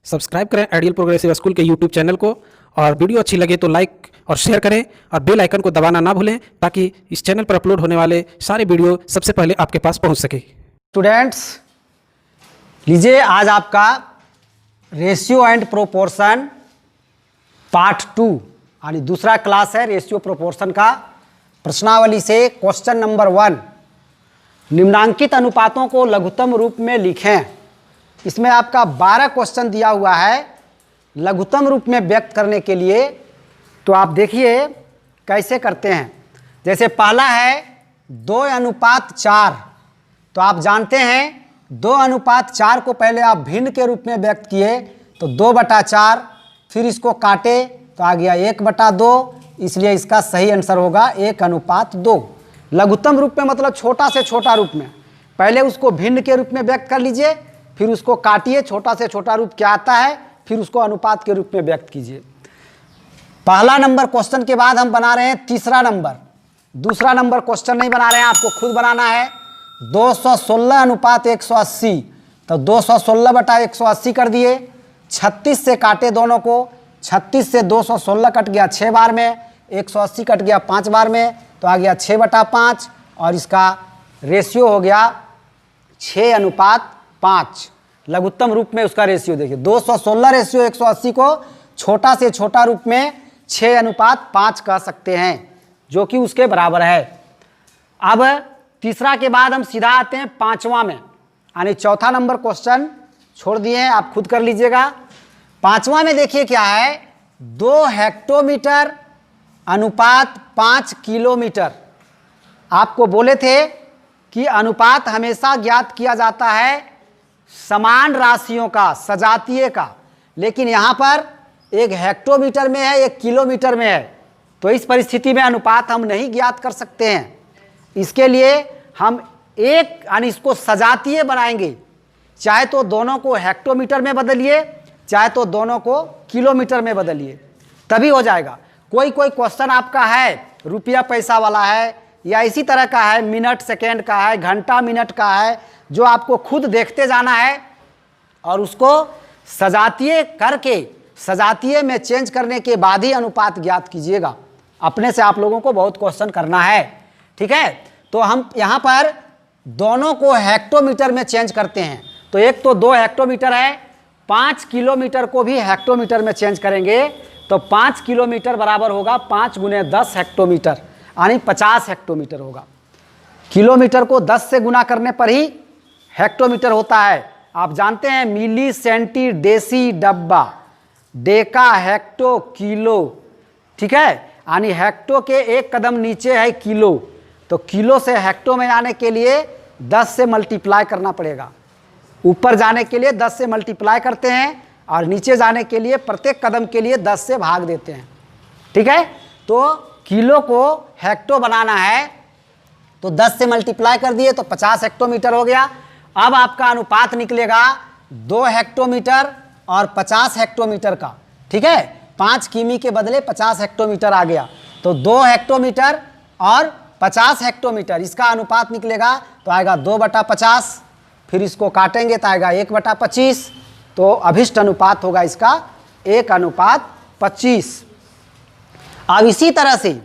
Subscribe करें ideal progressive school के YouTube channel को और वीडियो अच्छी लगे तो लाइक और शेयर करें और बेल आइकन को दबाना ना भूलें ताकि इस चैनल पर अपलोड होने वाले सारे वीडियो सबसे पहले आपके पास पहुंच सके। स्टूडेंट्स लीजिए, आज आपका रेशियो एंड प्रोपोर्शन पार्ट 2 यानी दूसरा क्लास है रेशियो प्रोपोर्शन का। प्रश्नावली से क्वेश्चन नंबर 1, निम्नांकित अनुपातों को लघुत्तम रूप में लिखें। इसमें आपका 12 क्वेश्चन दिया हुआ है लघुत्तम रूप में व्यक्त करने के लिए। तो आप देखिए कैसे करते हैं। जैसे पहला है 2:4। तो आप जानते हैं 2:4 को पहले आप भिन्न के रूप में व्यक्त किए तो 2/4, फिर इसको काटे तो आ गया 1/2, इसलिए इसका सही आंसर होगा 1:2। लघुत्तम रूप में मतलब छोटा से छोटा रूप में। पहले उसको भिन्न के रूप में व्यक्त कर लीजिए, फिर उसको काटिए, छोटा से छोटा रूप क्या आता है, फिर उसको अनुपात के रूप में व्यक्त कीजिए। पहला नंबर क्वेश्चन के बाद हम बना रहे हैं तीसरा नंबर। दूसरा नंबर क्वेश्चन नहीं बना रहे हैं, आपको खुद बनाना है। 216:180, तो 216/180 कर दिए। 36 से काटे दोनों को, 36 से 216 कट गया 6 बार में, 180 कट गया 5 बार में, तो आ गया 6/5 और इसका रेशियो हो गया 6:5। लघुत्तम रूप में उसका रेशियो देखिए 216 रेशियो 180 को छोटा से छोटा रूप में 6:5 कह सकते हैं, जो कि उसके बराबर है। अब तीसरा के बाद हम सीधा आते हैं पांचवा में, यानी चौथा नंबर क्वेश्चन छोड़ दिए हैं, आप खुद कर लीजिएगा। पांचवा में देखिए क्या है, 2 हेक्टोमीटर अनुपात 5 किलोमीटर। आपको बोले थे कि अनुपात हमेशा ज्ञात किया जाता है समान राशियों का, सजातीय का, लेकिन यहाँ पर एक हेक्टोमीटर में है, एक किलोमीटर में है, तो इस परिस्थिति में अनुपात हम नहीं ज्ञात कर सकते हैं। इसके लिए हम एक यानी इसको सजातीय बनाएंगे, चाहे तो दोनों को हेक्टोमीटर में बदलिए, चाहे तो दोनों को किलोमीटर में बदलिए, तभी हो जाएगा। कोई क्वेश्चन आपका है रुपया पैसा वाला है, या इसी तरह का है मिनट सेकेंड का है, घंटा मिनट का है, जो आपको खुद देखते जाना है और उसको सजातीय करके सजातीय में चेंज करने के बाद ही अनुपात ज्ञात कीजिएगा। अपने से आप लोगों को बहुत क्वेश्चन करना है, ठीक है। तो हम यहाँ पर दोनों को हेक्टोमीटर में चेंज करते हैं। तो एक तो 2 हेक्टोमीटर है, 5 किलोमीटर को भी हेक्टोमीटर में चेंज करेंगे तो 5 किलोमीटर बराबर होगा 5 × 10 हेक्टोमीटर, यानी 50 हेक्टोमीटर होगा। किलोमीटर को 10 से गुना करने पर ही हेक्टोमीटर होता है। आप जानते हैं मिली, सेंटी, डेसी, डब्बा, डेका, हेक्टो, किलो, ठीक है। यानी हेक्टो के एक कदम नीचे है किलो, तो किलो से हेक्टो में आने के लिए 10 से मल्टीप्लाई करना पड़ेगा। ऊपर जाने के लिए 10 से मल्टीप्लाई करते हैं और नीचे जाने के लिए प्रत्येक कदम के लिए 10 से भाग देते हैं, ठीक है। तो किलो को हेक्टो बनाना है तो 10 से मल्टीप्लाई कर दिए तो 50 हेक्टोमीटर हो गया। अब आपका अनुपात निकलेगा 2 हेक्टोमीटर और 50 हेक्टोमीटर का, ठीक है। 5 किमी के बदले 50 हेक्टोमीटर आ गया, तो 2 हेक्टोमीटर और 50 हेक्टोमीटर, इसका अनुपात निकलेगा तो आएगा 2/50। फिर इसको काटेंगे तो आएगा 1/25, तो अभिष्ट अनुपात होगा इसका 1:25। अब इसी तरह से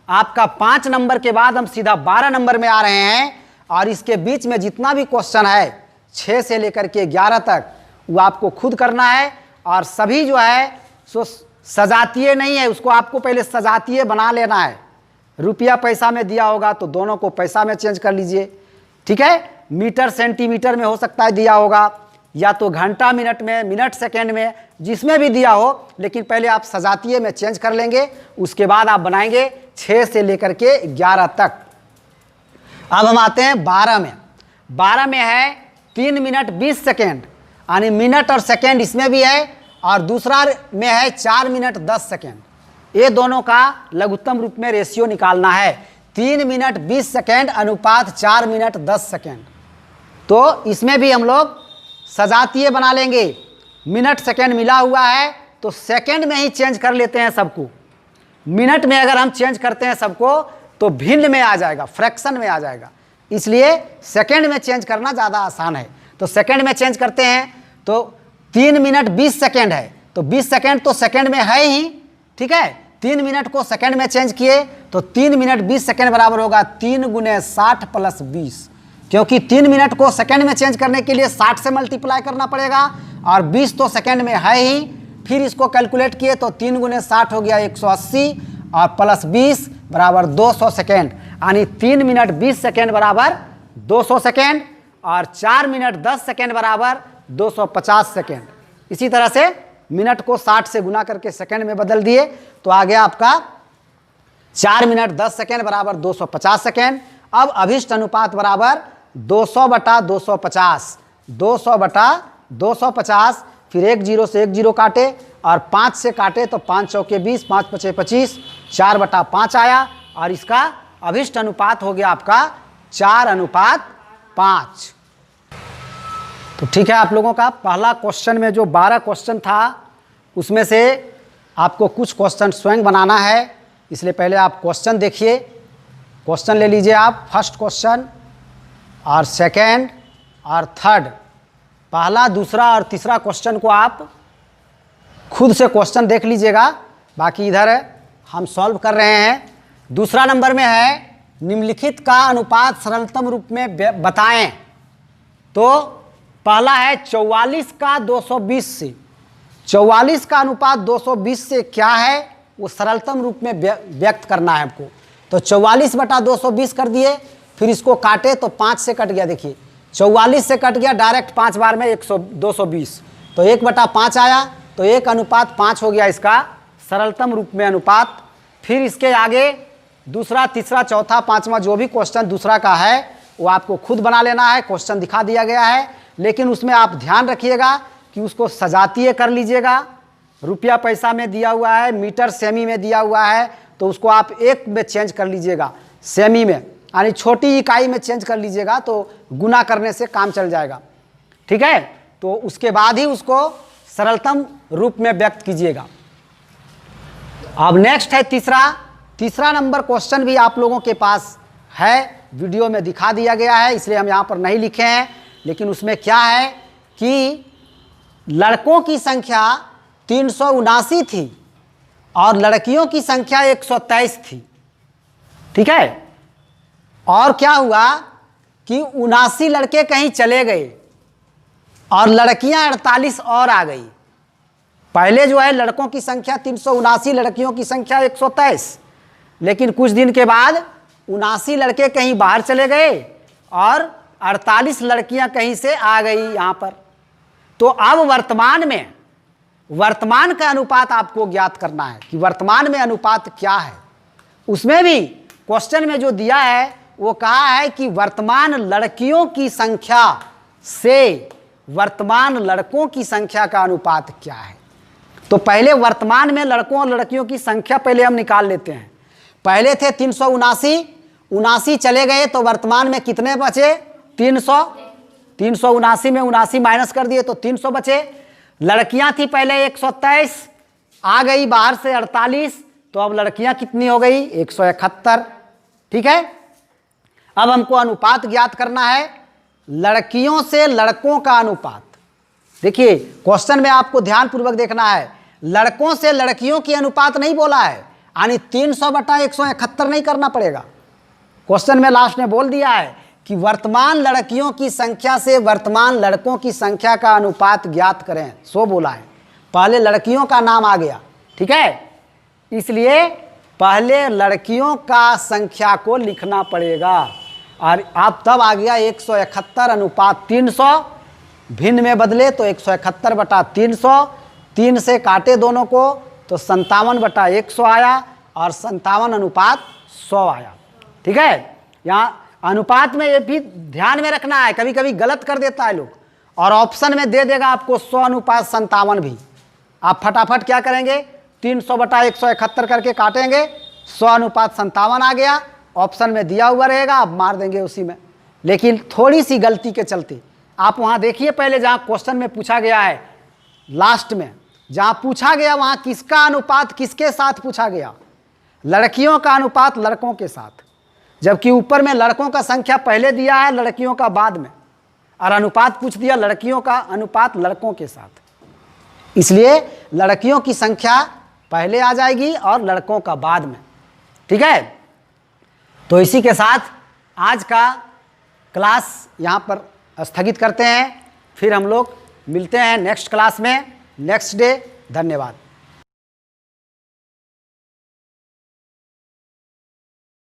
आपका 5 नंबर के बाद हम सीधा 12 नंबर में आ रहे हैं, और इसके बीच में जितना भी क्वेश्चन है 6 से लेकर के 11 तक, वो आपको खुद करना है। और सभी जो है सो सजातीय नहीं है, उसको आपको पहले सजातीय बना लेना है। रुपया पैसा में दिया होगा तो दोनों को पैसा में चेंज कर लीजिए, ठीक है। मीटर सेंटीमीटर में हो सकता है दिया होगा, या तो घंटा मिनट में, मिनट सेकेंड में, जिसमें भी दिया हो, लेकिन पहले आप सजातीय में चेंज कर लेंगे, उसके बाद आप बनाएंगे 6 से लेकर के 11 तक। अब हम आते हैं 12 में। 12 में है 3 मिनट 20 सेकेंड, यानी मिनट और सेकेंड इसमें भी है, और दूसरा में है 4 मिनट 10 सेकेंड। ये दोनों का लघुत्तम रूप में रेशियो निकालना है। 3 मिनट 20 सेकेंड अनुपात 4 मिनट 10 सेकेंड। तो इसमें भी हम लोग सजातीय बना लेंगे। मिनट सेकेंड मिला हुआ है तो सेकेंड में ही चेंज कर लेते हैं सबको। मिनट में अगर हम चेंज करते हैं सबको तो भिन्न में आ जाएगा, फ्रैक्शन में आ जाएगा, इसलिए सेकेंड में चेंज करना ज़्यादा आसान है। तो सेकेंड में चेंज करते हैं तो 3 मिनट 20 सेकेंड है, तो 20 सेकेंड तो सेकेंड में है ही, ठीक है। 3 मिनट को सेकेंड में चेंज किए तो 3 मिनट 20 सेकेंड बराबर होगा 3 × 60 + 20, क्योंकि 3 मिनट को सेकेंड में चेंज करने के लिए 60 से मल्टीप्लाई करना पड़ेगा और 20 तो सेकेंड में है ही। फिर इसको कैलकुलेट किए तो 3 × 60 हो गया 180 और प्लस 20 बराबर 200 सेकेंड, यानी 3 मिनट 20 सेकेंड बराबर 200 सेकेंड और 4 मिनट 10 सेकेंड बराबर 250 सेकेंड। इसी तरह से मिनट को 60 से गुना करके सेकेंड में बदल दिए तो आ गया आपका 4 मिनट 10 सेकेंड बराबर 250 सेकेंड। अब अभिष्ट अनुपात बराबर 200/250, 200/250, फिर 1 0 से 1 0 काटे और 5 से काटे तो 5 चौके 20, 5 पचे 25, 4/5 आया और इसका अभिष्ट अनुपात हो गया आपका 4:5। तो ठीक है, आप लोगों का पहला क्वेश्चन में जो 12 क्वेश्चन था उसमें से आपको कुछ क्वेश्चन स्वयं बनाना है, इसलिए पहले आप क्वेश्चन देखिए। क्वेश्चन ले लीजिए आप, फर्स्ट क्वेश्चन और सेकंड और थर्ड, पहला, दूसरा और तीसरा क्वेश्चन को आप खुद से क्वेश्चन देख लीजिएगा, बाकी इधर हम सॉल्व कर रहे हैं। दूसरा नंबर में है निम्नलिखित का अनुपात सरलतम रूप में बताएं। तो पहला है 44 का 220 से, 44 का अनुपात 220 से क्या है वो सरलतम रूप में व्यक्त करना है आपको। तो 44/220 कर दिए, फिर इसको काटे तो 5 से कट गया, देखिए 44 से कट गया डायरेक्ट 5 बार में 220, तो 1/5 आया, तो 1:5 हो गया इसका सरलतम रूप में अनुपात। फिर इसके आगे दूसरा, तीसरा, चौथा, पांचवा जो भी क्वेश्चन दूसरा का है वो आपको खुद बना लेना है, क्वेश्चन दिखा दिया गया है, लेकिन उसमें आप ध्यान रखिएगा कि उसको सजातीय कर लीजिएगा। रुपया पैसा में दिया हुआ है, मीटर सेमी में दिया हुआ है, तो उसको आप एक में चेंज कर लीजिएगा, सेमी में, यानी छोटी इकाई में चेंज कर लीजिएगा तो गुना करने से काम चल जाएगा, ठीक है। तो उसके बाद ही उसको सरलतम रूप में व्यक्त कीजिएगा। अब नेक्स्ट है तीसरा नंबर क्वेश्चन भी आप लोगों के पास है, वीडियो में दिखा दिया गया है, इसलिए हम यहाँ पर नहीं लिखे हैं, लेकिन उसमें क्या है कि लड़कों की संख्या 379 थी और लड़कियों की संख्या 123 थी, ठीक है। और क्या हुआ कि 79 लड़के कहीं चले गए और लड़कियां 48 और आ गई। पहले जो है लड़कों की संख्या 379, लड़कियों की संख्या 123, लेकिन कुछ दिन के बाद 79 लड़के कहीं बाहर चले गए और 48 लड़कियां कहीं से आ गई यहाँ पर। तो अब वर्तमान का अनुपात आपको ज्ञात करना है कि वर्तमान में अनुपात क्या है। उसमें भी क्वेश्चन में जो दिया है वो कहा है कि वर्तमान लड़कियों की संख्या से वर्तमान लड़कों की संख्या का अनुपात क्या है। तो पहले वर्तमान में लड़कों और लड़कियों की संख्या पहले हम निकाल लेते हैं। पहले थे 379, 79 चले गए तो वर्तमान में कितने बचे? 300। 379 में 79 माइनस कर दिए तो 300 बचे। लड़कियां थी पहले 123, आ गई बाहर से 48, तो अब लड़कियां कितनी हो गई? 171, ठीक है। अब हमको अनुपात ज्ञात करना है, लड़कियों से लड़कों का अनुपात। देखिए क्वेश्चन में आपको ध्यानपूर्वक देखना है, लड़कों से लड़कियों की अनुपात नहीं बोला है, यानी 300/171 नहीं करना पड़ेगा। क्वेश्चन में लास्ट में बोल दिया है कि वर्तमान लड़कियों की संख्या से वर्तमान लड़कों की संख्या का अनुपात ज्ञात करें, सो बोला है। पहले लड़कियों का नाम आ गया, ठीक है, इसलिए पहले लड़कियों का संख्या को लिखना पड़ेगा। और आप तब आ गया 171 अनुपात 300, भिन्न में बदले तो 171/300, 3 से काटे दोनों को तो 57/100 आया और 57 अनुपात 100 आया, ठीक है। यहाँ अनुपात में ये भी ध्यान में रखना है, कभी कभी गलत कर देता है लोग और ऑप्शन में दे देगा आपको 100 अनुपात 57 भी। आप फटाफट क्या करेंगे, 300/171 करके काटेंगे, 100 अनुपात 57 आ गया, ऑप्शन में दिया हुआ रहेगा, आप मार देंगे उसी में। लेकिन थोड़ी सी गलती के चलते आप वहाँ देखिए, पहले जहाँ क्वेश्चन में पूछा गया है, लास्ट में जहाँ पूछा गया वहाँ किसका अनुपात किसके साथ पूछा गया? लड़कियों का अनुपात लड़कों के साथ, जबकि ऊपर में लड़कों का संख्या पहले दिया है, लड़कियों का बाद में, और अनुपात पूछ दिया लड़कियों का अनुपात लड़कों के साथ। इसलिए लड़कियों की संख्या पहले आ जाएगी और लड़कों का बाद में। ठीक है, तो इसी के साथ आज का क्लास यहाँ पर स्थगित करते हैं। फिर हम लोग मिलते हैं नेक्स्ट क्लास में, नेक्स्ट डे। धन्यवाद।